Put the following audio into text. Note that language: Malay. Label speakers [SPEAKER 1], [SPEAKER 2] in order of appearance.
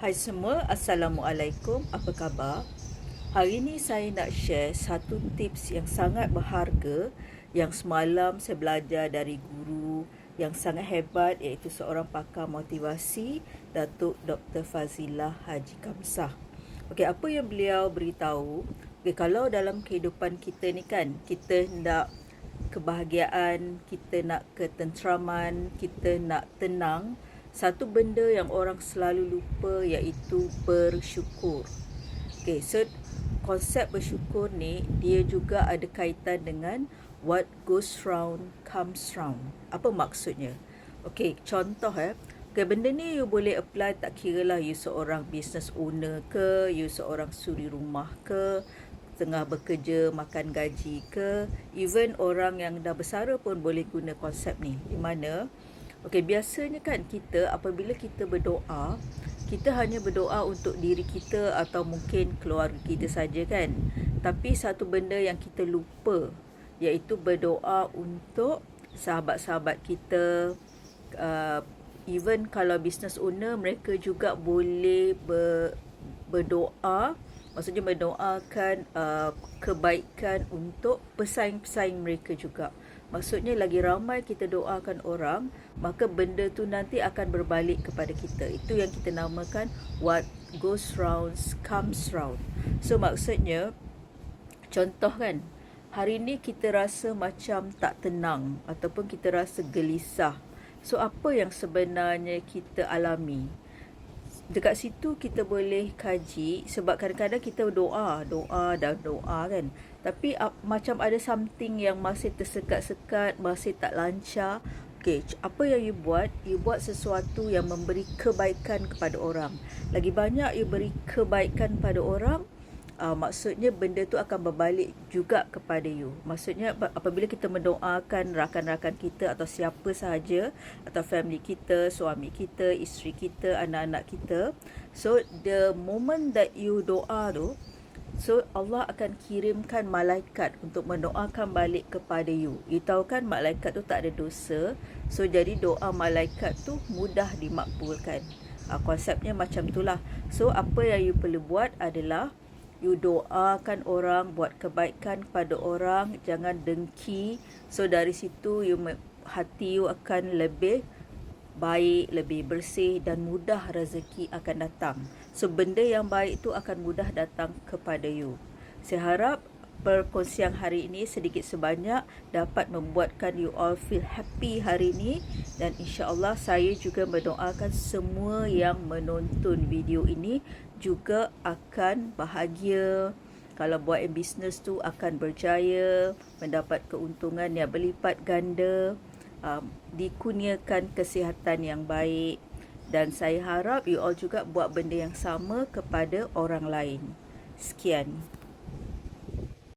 [SPEAKER 1] Hai semua, Assalamualaikum, apa khabar? Hari ini saya nak share satu tips yang sangat berharga yang semalam saya belajar dari guru yang sangat hebat, iaitu seorang pakar motivasi, Datuk Dr. Fazilah Haji Kamsah. Okey, apa yang beliau beritahu, kalau dalam kehidupan kita ni kan, kita nak kebahagiaan, kita nak ketenteraman, kita nak tenang, satu benda yang orang selalu lupa iaitu bersyukur. Okay, so konsep bersyukur ni dia juga ada kaitan dengan what goes round comes round. Apa maksudnya? Okay, contoh okay, benda ni you boleh apply, tak kira lah you seorang business owner ke, you seorang suri rumah ke, tengah bekerja makan gaji ke, even orang yang dah bersara pun boleh guna konsep ni. Di mana okey, biasanya kan kita apabila kita berdoa, kita hanya berdoa untuk diri kita atau mungkin keluarga kita saja kan. Tapi satu benda yang kita lupa iaitu berdoa untuk sahabat-sahabat kita. Even kalau business owner, mereka juga boleh berdoa. Maksudnya mendoakan kebaikan untuk pesaing-pesaing mereka juga. Maksudnya lagi ramai kita doakan orang, maka benda tu nanti akan berbalik kepada kita. Itu yang kita namakan what goes round comes round. So maksudnya, contoh kan, hari ni kita rasa macam tak tenang ataupun kita rasa gelisah. So apa yang sebenarnya kita alami? Dekat situ kita boleh kaji, sebab kadang-kadang kita doa kan, tapi macam ada something yang masih tersekat-sekat, masih tak lancar. Okay, apa yang you buat? You buat sesuatu yang memberi kebaikan kepada orang. Lagi banyak you beri kebaikan pada orang, maksudnya benda tu akan berbalik juga kepada you. Maksudnya apabila kita mendoakan rakan-rakan kita atau siapa sahaja, atau family kita, suami kita, isteri kita, anak-anak kita, so the moment that you doa tu, so Allah akan kirimkan malaikat untuk mendoakan balik kepada you. You tahu kan malaikat tu tak ada dosa, so jadi doa malaikat tu mudah dimakbulkan. Konsepnya macam itulah. So apa yang you perlu buat adalah you doakan orang, buat kebaikan kepada orang, jangan dengki. So dari situ hati you akan lebih baik, lebih bersih dan mudah rezeki akan datang. So benda yang baik itu akan mudah datang kepada you. Saya harap perkongsian hari ini sedikit sebanyak dapat membuatkan you all feel happy hari ini, dan insya-Allah saya juga mendoakan semua yang menonton video ini juga akan bahagia. Kalau buat bisnes tu akan berjaya, mendapat keuntungan yang berlipat ganda, dikurniakan kesihatan yang baik, dan saya harap you all juga buat benda yang sama kepada orang lain. Sekian.